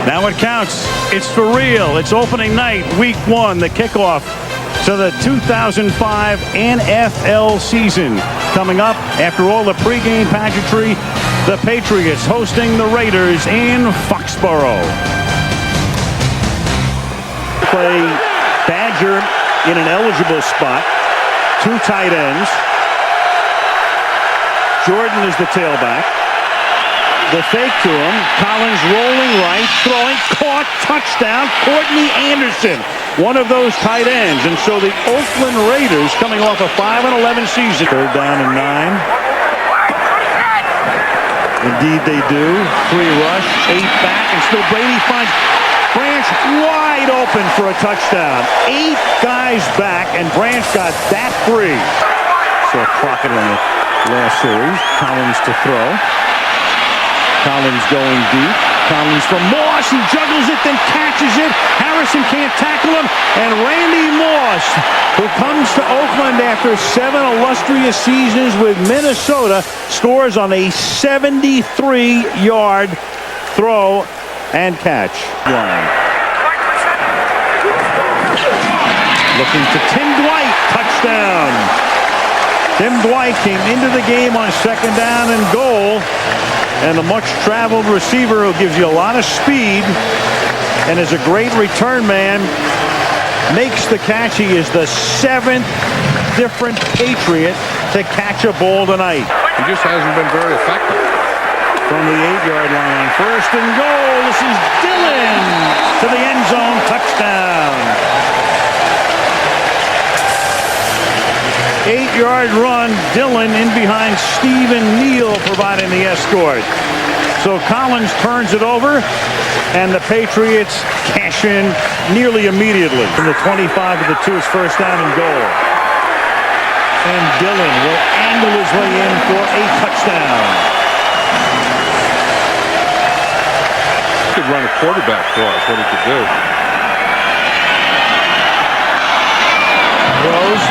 Now it counts. It's for real. It's opening night, week 1, the kickoff to the 2005 NFL season. Coming up after all the pregame pageantry, the Patriots hosting the Raiders in Foxborough. Play Badger in an eligible spot. 2 tight ends. Jordan is the tailback. The fake to him. Collins rolling right, throwing, caught, touchdown. Courtney Anderson, one of those tight ends. And so the Oakland Raiders, coming off a 5-11 season. 3rd down and 9. Indeed they do. 3 rush, 8 back, and still Brady finds Branch wide open for a touchdown. 8 guys back, and Branch got that free. So Crockett in the last series. Collins to throw. Collins going deep. Collins from Moss. He juggles it, then catches it. Harrison can't tackle him. And Randy Moss, who comes to Oakland after 7 illustrious seasons with Minnesota, scores on a 73-yard throw and catch. Looking to Tim Dwight. Touchdown. Tim Dwight came into the game on 2nd down and goal. And the much-traveled receiver who gives you a lot of speed and is a great return man makes the catch. He is the 7th different Patriot to catch a ball tonight. He just hasn't been very effective. From the 8-yard line, 1st and goal. This is Dillon to the end zone. Touchdown. 8-yard run. Dillon in behind Stephen Neal providing the escort. So Collins turns it over, and the Patriots cash in nearly immediately. From the 25 to the 2, it's 1st down and goal. And Dillon will angle his way in for a touchdown. He could run a quarterback for us, what he could do.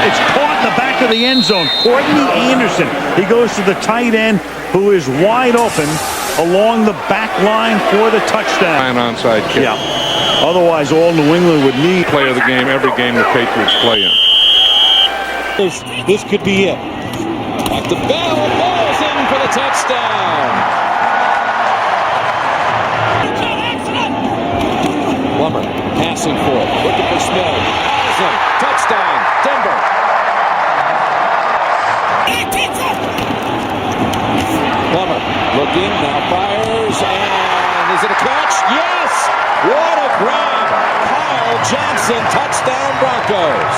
It's caught in the back of the end zone. Courtney Anderson. He goes to the tight end, who is wide open along the back line for the touchdown. An onside kick. Yeah. Otherwise, all New England would need. Play of the game, every game the Patriots play in. This could be it. Back to Bell. Ball's in for the touchdown. Plummer passing for it. Looking for Smith. Touchdown, Denver. Plummer looking, now fires, and is it a catch? Yes! What a grab! Kyle Johnson, touchdown Broncos.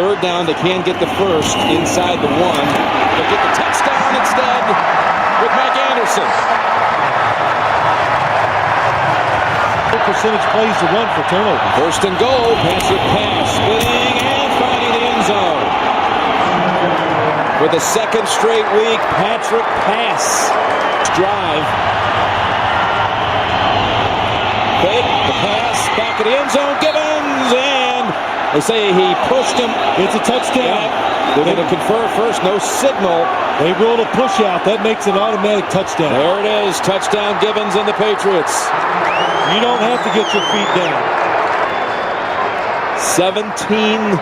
3rd down, they can get the 1st inside the 1. They'll get the touchdown instead with Mike Anderson. Percentage plays to run for turnover. 1st and goal, Patrick pass, spinning and finding the end zone. For the 2nd straight week, Patrick pass. Drive. Fake, the pass, back of the end zone, Gibbons, and they say he pushed him. It's a touchdown. Yeah. They're going to confer first, no signal. They ruled a push out. That makes an automatic touchdown. There it is, touchdown Gibbons and the Patriots. You don't have to get your feet down. 17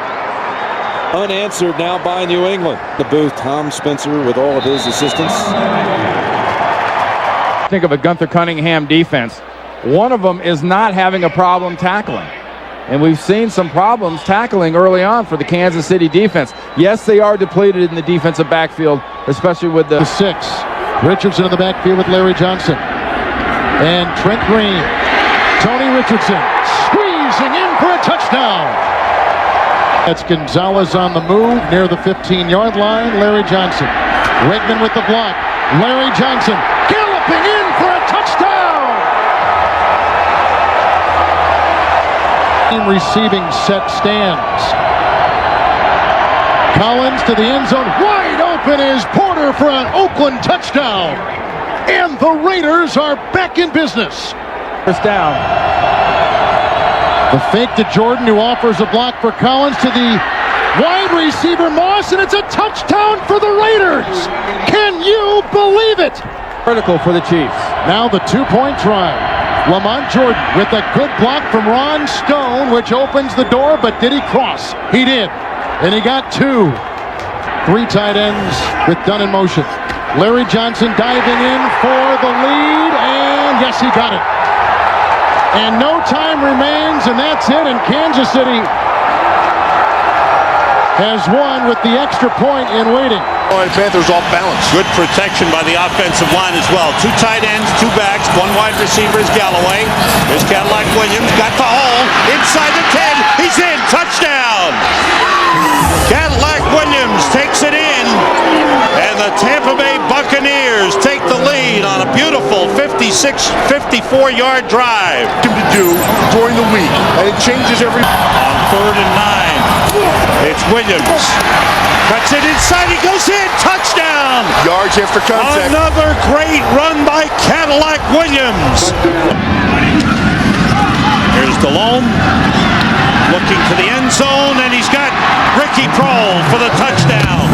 unanswered now by New England. The booth, Tom Spencer with all of his assistants. Think of a Gunther Cunningham defense. One of them is not having a problem tackling. And we've seen some problems tackling early on for the Kansas City defense. Yes, they are depleted in the defensive backfield, especially with the 6. Richardson in the backfield with Larry Johnson. And Trent Green. Tony Richardson squeezing in for a touchdown. That's Gonzalez on the move near the 15-yard line. Larry Johnson. Redmond with the block. Larry Johnson galloping in for a touchdown. Receiving set stands. Collins to the end zone. Wide open is Porter for an Oakland touchdown. And the Raiders are back in business. 1st down. The fake to Jordan, who offers a block for Collins, to the wide receiver Moss, and it's a touchdown for the Raiders. Can you believe it? Critical for the Chiefs. Now the 2-point try. Lamont Jordan with a good block from Ron Stone, which opens the door, but did he cross? He did. And he got two. Three tight ends with Dunn in motion. Larry Johnson diving in for the lead, and yes, he got it. And no time remains, and that's it, and Kansas City has won with the extra point in waiting. Panthers off balance. Good protection by the offensive line as well. Two tight ends, two backs, one wide receiver is Galloway. There's Cadillac Williams, got the hole, inside the 10, he's in, touchdown! Cadillac Williams takes it in, and the Tampa Bay Buccaneers take the lead on a beautiful 54-yard drive. To do during the week, and it changes every. On 3rd and 9, it's Williams. Cuts it inside, he goes in, touchdown! Yards after contact. Another great run by Cadillac Williams. Here's DeLone, looking to the end zone, and he's got Ricky Prohl for the touchdown.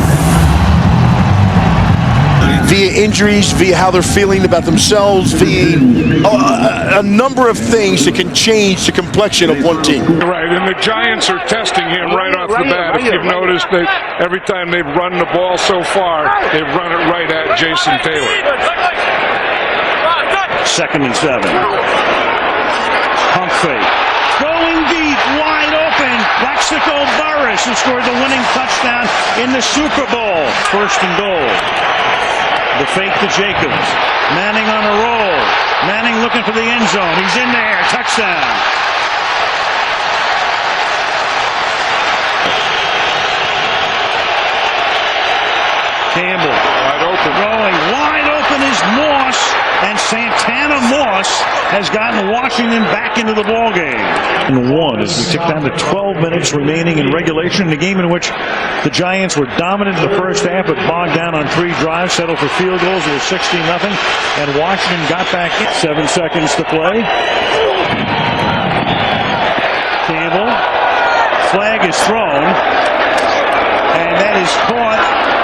Via injuries, via how they're feeling about themselves, via a number of things that can change the complexion of one team. Right, and the Giants are testing him right off the bat. If you've noticed, that every time they've run the ball so far, they've run it right at Jason Taylor. 2nd and 7. Pump fake. Going deep, wide open. Plaxico Burress, who scored the winning touchdown in the Super Bowl. 1st and goal. The fake to Jacobs. Manning on a roll. Manning looking for the end zone. He's in there. Touchdown. Campbell. Wide open. Rolling. Wide open is Moss. And Santana Moss has gotten Washington back into the ballgame. And 1 as we tick down to 12 minutes remaining in regulation in a game in which the Giants were dominant in the first half but bogged down on 3 drives, settled for field goals. It was 16-0, and Washington got back in. 7 seconds to play. Campbell. Flag is thrown, and that is caught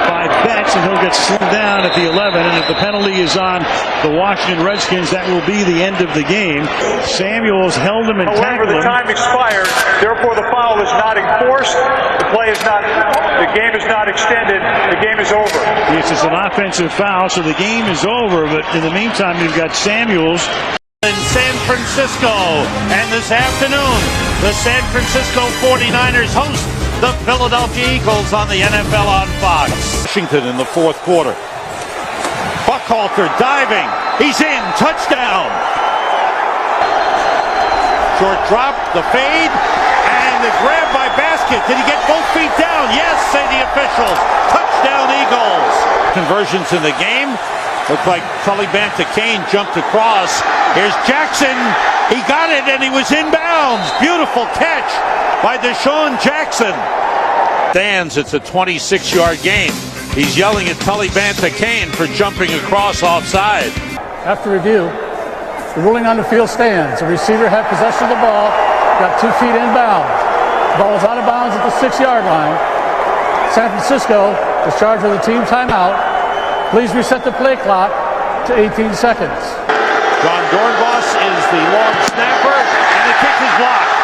by Betts, and he'll get slowed down at the 11, and if the penalty is on the Washington Redskins, that will be the end of the game. Samuels held him and tackled him. However, the time expired, therefore the foul is not enforced, the game is not extended, the game is over. Yes, it's an offensive foul, so the game is over, but in the meantime, you've got Samuels. In San Francisco, and this afternoon, the San Francisco 49ers host the Philadelphia Eagles on the NFL on Fox. Washington in the 4th quarter. Buckhalter diving. He's in. Touchdown. Short drop. The fade. And the grab by Basket. Did he get both feet down? Yes, say the officials. Touchdown Eagles. Conversions in the game. Looked like Tully Banta-Cain jumped across. Here's Jackson. He got it and he was inbounds. Beautiful catch by Deshaun Jackson. Stands, it's a 26-yard game. He's yelling at Tully Banta-Cain for jumping across offside. After review, the ruling on the field stands. The receiver had possession of the ball, got 2 feet inbounds. The ball was out of bounds at the 6-yard line. San Francisco is charged with a team timeout. Please reset the play clock to 18 seconds. John Dornbos is the long snapper, and the kick is blocked.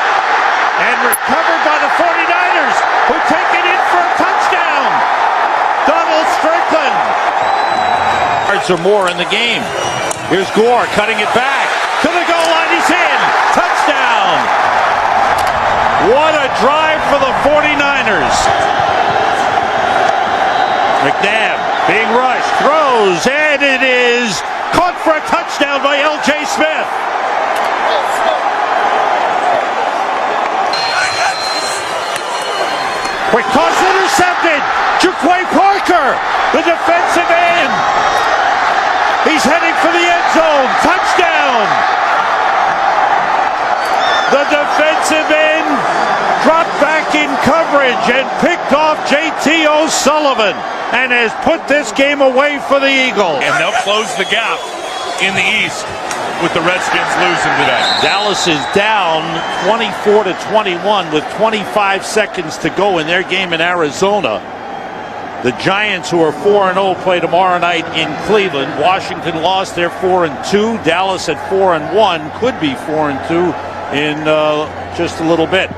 And recovered by the 49ers, who take it in for a touchdown. Donald Strickland. Yards or more in the game. Here's Gore cutting it back. To the goal line, he's in. Touchdown. What a drive for the 49ers. McNabb being rushed, throws, and it is caught for a touchdown by L.J. Smith. Quick toss intercepted. Jaquay Parker, the defensive end. He's heading for the end zone. Touchdown. The defensive end dropped back in coverage and picked off J.T. O'Sullivan and has put this game away for the Eagles. And they'll close the gap in the East with the Redskins losing today. Dallas is down 24-21 with 25 seconds to go in their game in Arizona. The Giants, who are 4-0, play tomorrow night in Cleveland. Washington lost, they're 4-2. Dallas at 4-1, could be 4-2 in just a little bit.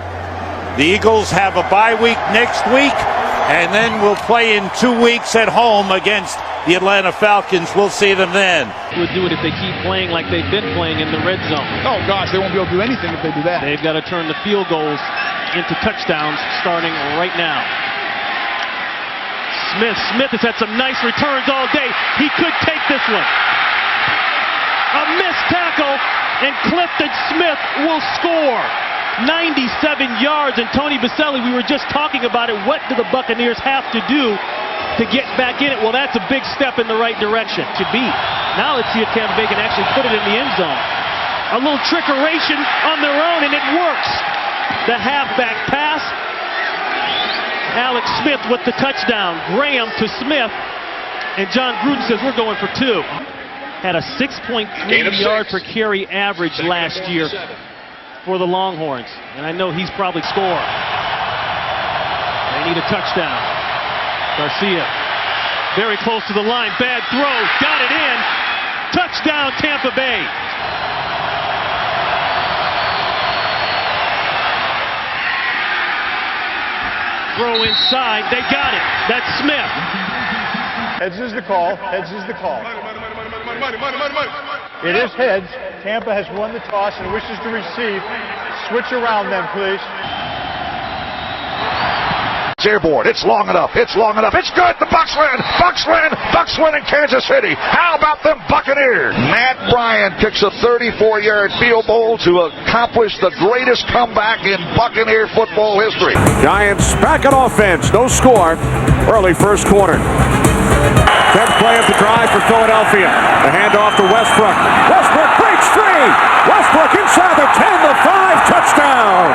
The Eagles have a bye week next week, and then we'll play in 2 weeks at home against the Atlanta Falcons. We'll see them then. Would do it if they keep playing like they've been playing in the red zone. Oh, gosh, they won't be able to do anything if they do that. They've got to turn the field goals into touchdowns starting right now. Smith has had some nice returns all day. He could take this one. A missed tackle, and Clifton Smith will score. 97 yards, and Tony Baselli, we were just talking about it. What do the Buccaneers have to do to get back in it? Well, that's a big step in the right direction. To be. Now let's see if Tampa Bay can actually put it in the end zone. A little trickeration on their own, and it works. The halfback pass. Alex Smith with the touchdown. Graham to Smith. And John Gruden says we're going for 2. Had a 6.3 yard per carry average last year for the Longhorns. And I know he's probably scored. They need a touchdown. Garcia very close to the line. Bad throw. Got it in. Touchdown Tampa Bay. Throw inside. They got it. That's Smith. Heads is the call. Heads is the call. It is heads. Tampa has won the toss and wishes to receive. Switch around then, please. It's airborne. It's long enough. It's long enough. It's good. The Bucs win. Bucs win. Bucs win in Kansas City. How about them Buccaneers? Matt Bryant kicks a 34-yard field goal to accomplish the greatest comeback in Buccaneer football history. Giants back on offense. No score. Early first quarter. 10th play of the drive for Philadelphia. The handoff to Westbrook. Westbrook breaks free. Westbrook inside the 10, the 5, touchdown.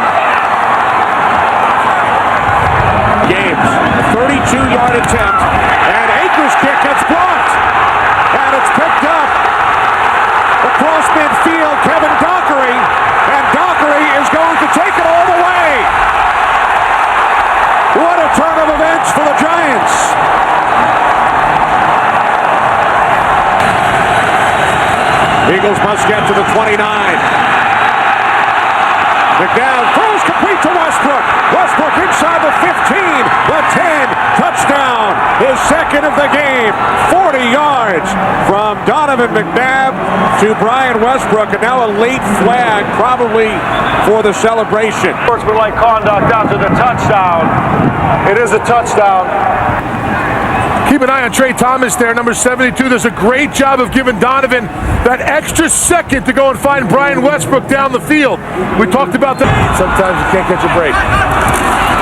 Games, a 32-yard attempt, and Akers' kick gets blocked, and it's picked up across midfield. Kevin Dockery, and Dockery is going to take it all the way. What a turn of events for the Giants. Eagles must get to the 29. McNabb throws complete to Westbrook. Westbrook inside the 15, the 10, touchdown. His second of the game. 40 yards from Donovan McNabb to Brian Westbrook, and now a late flag probably for the celebration. Sportsmanlike conduct after the touchdown. It is a touchdown. Keep an eye on Trey Thomas there, number 72. Does a great job of giving Donovan that extra second to go and find Brian Westbrook down the field. We talked about that. Sometimes you can't catch a break.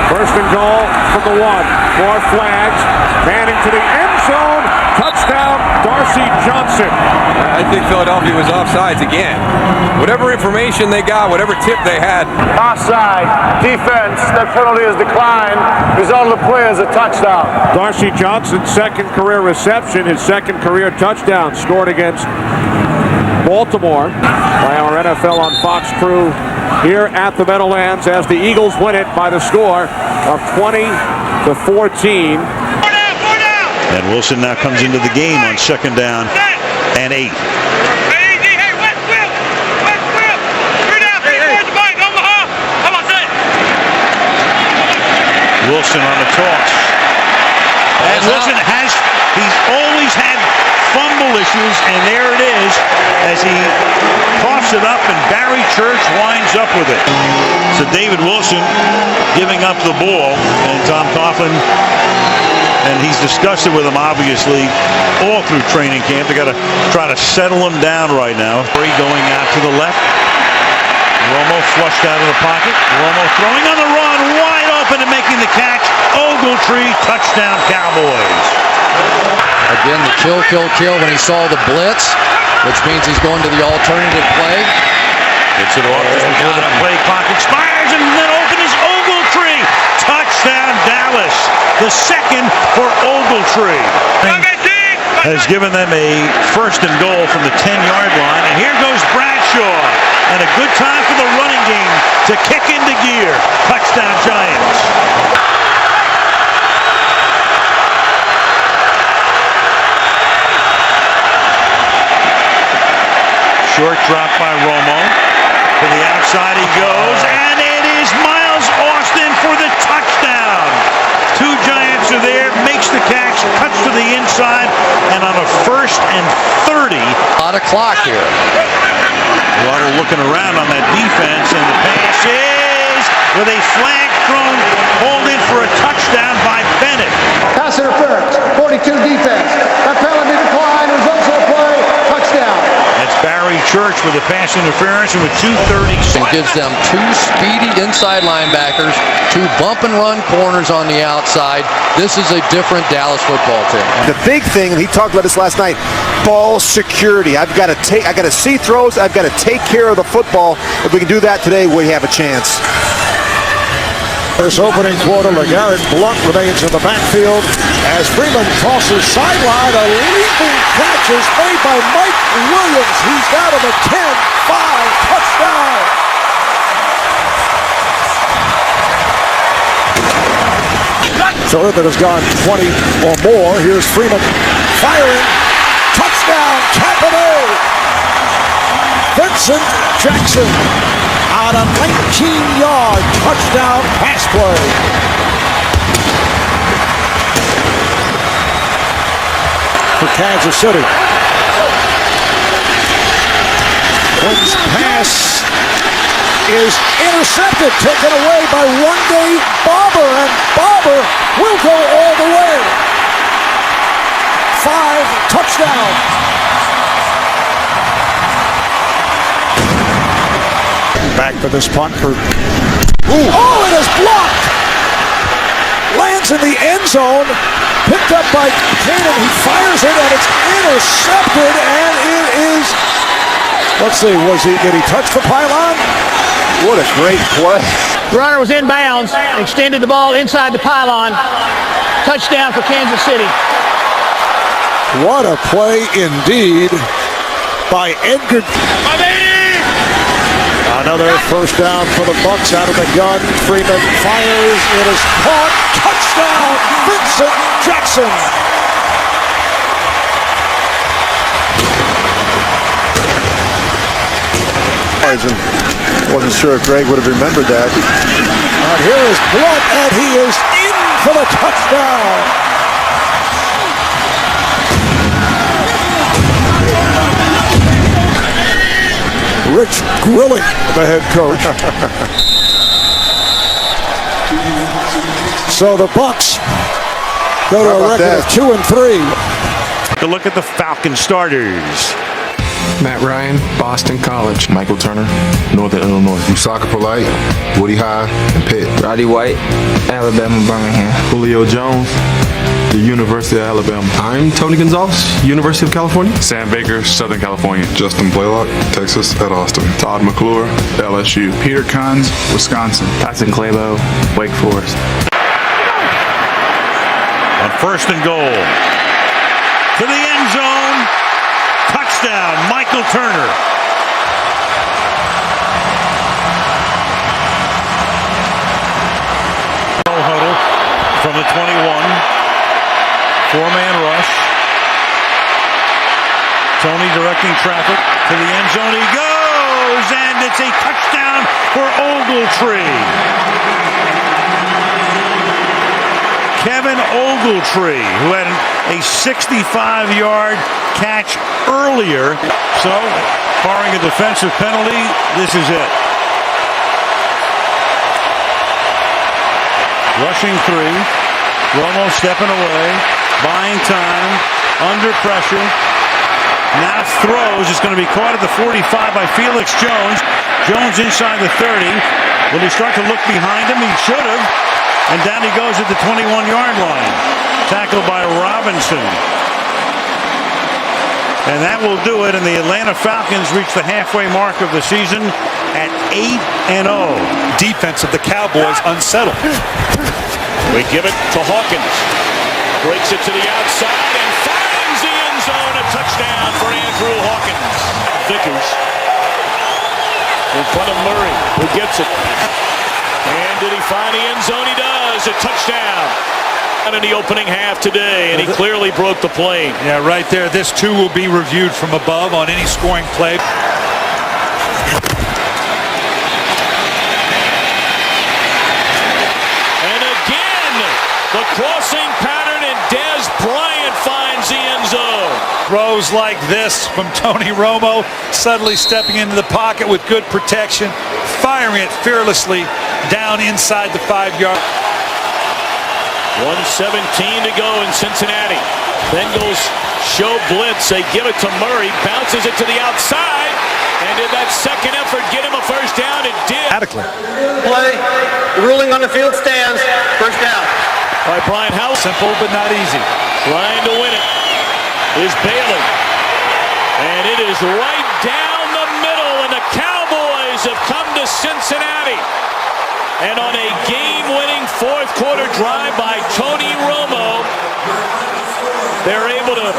First and goal from the 1. More flags. Manning to the end zone. Touchdown, Darcy Johnson. I think Philadelphia was offsides again. Whatever information they got, whatever tip they had. Offside. Defense. That penalty has declined. Result of the play is a touchdown. Darcy Johnson's second career reception, his second career touchdown, scored against Baltimore by our NFL on Fox crew here at the Meadowlands as the Eagles win it by the score of 20-14. And Wilson now comes into the game on 2nd down and 8. Wilson on the toss. And Wilson he's always had fumble issues, and there it is as he coughs it up, and Barry Church winds up with it. So David Wilson giving up the ball, and Tom Coughlin, and he's discussed it with him obviously all through training camp. They got to try to settle him down right now. Going out to the left. Romo flushed out of the pocket. Romo throwing on the run, wide open and making the catch. Ogletree, touchdown Cowboys. Again, the kill when he saw the blitz, which means he's going to the alternative play. Gets it off before the play clock expires, and then open is Ogletree. Touchdown Dallas. The second for Ogletree. Has given them a first and goal from the 10-yard line, and here goes Bradshaw. And a good time for the running game to kick into gear. Touchdown Giants. Short drop by Romo. To the outside he goes, and it is Miles Austin for the touchdown. Two Giants are there, makes the catch, cuts to the inside, and on a 1st and 30. A lot of clock here. Water looking around on that defense, and the pass is with a flag thrown, pulled in for a touchdown by Bennett. Pass interference, 42 defense. That penalty decline results in a play, touchdown. That's Barry Church with a pass interference, and with 2:30. And gives them two speedy inside linebackers, two bump and run corners on the outside. This is a different Dallas football team. The big thing, and he talked about this last night, ball security. I got to see throws. I've got to take care of the football. If we can do that today, we have a chance. This opening quarter, LeGarrette Blount remains in the backfield as Freeman tosses sideline. A leaping catch is made by Mike Williams. He's down to the 10-5 touchdown. Third that has gone 20 or more. Here's Freeman firing. Touchdown, Capital. Vincent Jackson on a 19-yard touchdown pass play. For Kansas City. Quinn's pass is intercepted, taken away by one-day Barber, and Barber will go all the way. 5 touchdowns. Back for this punt for... Oh, it is blocked! Lands in the end zone. Picked up by Cannon. He fires it, and it's intercepted, and it is... Let's see, did he touch the pylon? What a great play. The runner was inbounds, extended the ball inside the pylon. Touchdown for Kansas City. What a play indeed by Edgar. Another first down for the Bucs out of the gun. Freeman fires. It is caught. Touchdown, Vincent Jackson. Wasn't sure if Greg would have remembered that. And here is Blount, and he is in for the touchdown. Rich Grilling, the head coach. So the Bucs go to a record of 2-3. Take a look at the Falcon starters. Matt Ryan, Boston College. Michael Turner, Northern Illinois. Usaka Polite, Woody High, and Pitt. Roddy White, Alabama Birmingham. Julio Jones, the University of Alabama. I'm Tony Gonzalez, University of California. Sam Baker, Southern California. Justin Blaylock, Texas at Austin. Todd McClure, LSU. Peter Kunz, Wisconsin. Tyson Clabo, Wake Forest. On 1st and goal. To the end zone. Touchdown, Michael Turner. Huddle from the 21. 4-man rush. Tony directing traffic to the end zone. He goes, and it's a touchdown for Ogletree. Kevin Ogletree, who had a 65-yard catch earlier. So, barring a defensive penalty, this is it. Rushing 3. Romo stepping away, buying time, under pressure. Now throws. It's going to be caught at the 45 by Felix Jones. Jones inside the 30. Will he start to look behind him? He should have. And down he goes at the 21-yard line. Tackled by Robinson. And that will do it. And the Atlanta Falcons reach the halfway mark of the season at 8-0. Defense of the Cowboys unsettled. We give it to Hawkins. Breaks it to the outside and finds the end zone. A touchdown for Andrew Hawkins. Vickers in front of Murray, who gets it. And did he find the end zone? He does. A touchdown. In the opening half today, and he clearly broke the plane. Yeah, right there. This too will be reviewed from above on any scoring play. The crossing pattern, and Dez Bryant finds the end zone. Throws like this from Tony Romo, suddenly stepping into the pocket with good protection, firing it fearlessly down inside the 5-yard. 1:17 to go in Cincinnati. Bengals show blitz. They give it to Murray, bounces it to the outside, and did that second effort get him a first down? It did. Play. Ruling on the field stands. First down. All right, Brian House. Simple but not easy. Trying to win it is Bailey. And it is right down the middle, and the Cowboys have come to Cincinnati. And on a game-winning fourth-quarter drive by Tony Romo, they're able to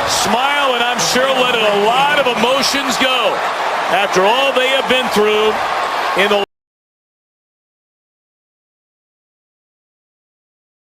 smile and I'm sure let a lot of emotions go after all they have been through in the